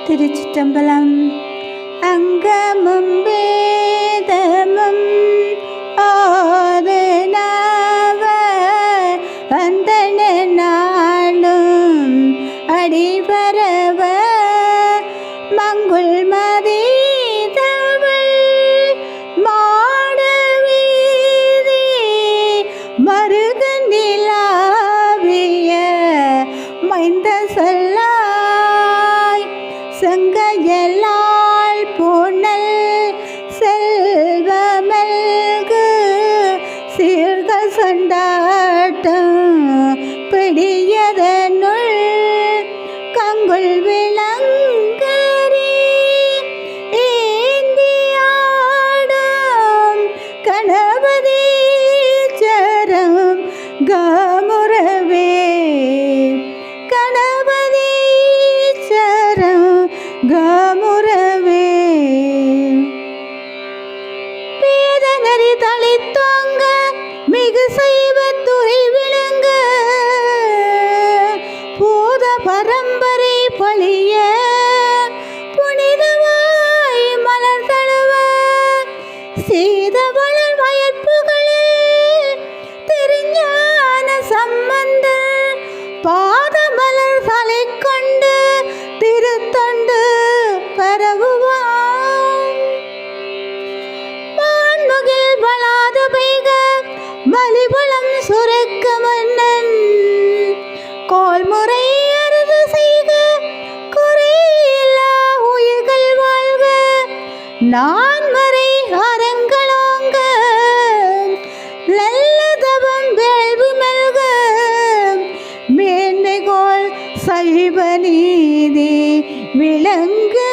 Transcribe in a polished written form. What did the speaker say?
திருச்சிற்றம்பலம். அங்கமும் வேதமும் ஆதனவ வந்தன நாளும் அடிபரவ மங்குள் மதி மைந்த சொல்லாய் செங்கையலால் பூனல் செல்வமல்கு சீர்க சொண்டாட்டம் பிடியதனுள் கங்குள் விளங்கரி ஏந்தியாடும் கணபதி சரம் காமுறவே காமுறவே வேதநெறி தளித்தோங்க மிகு செய்வ துறை விளங்க பூத பரம்பரை பழிய புனிதவாய் மலர் தழுவ சீத வளர் வயற்புகளில் திருஞான சம்பந்த பாத மலர் தலை கொண்டு திருத்தொண்டு பரவுவான் வான்முகில் வளாது பெய்க மலிபலம் சுரக்க மன்னன் கோல்முறை அறுது செய்க குறையில்லா உயிர்கள் வாழ்க நான்மறை அறங்களோங்க நல்ல தவம் வேள்வு மெல்க மேன்மைகோள் சைவ நீதி விளங்கு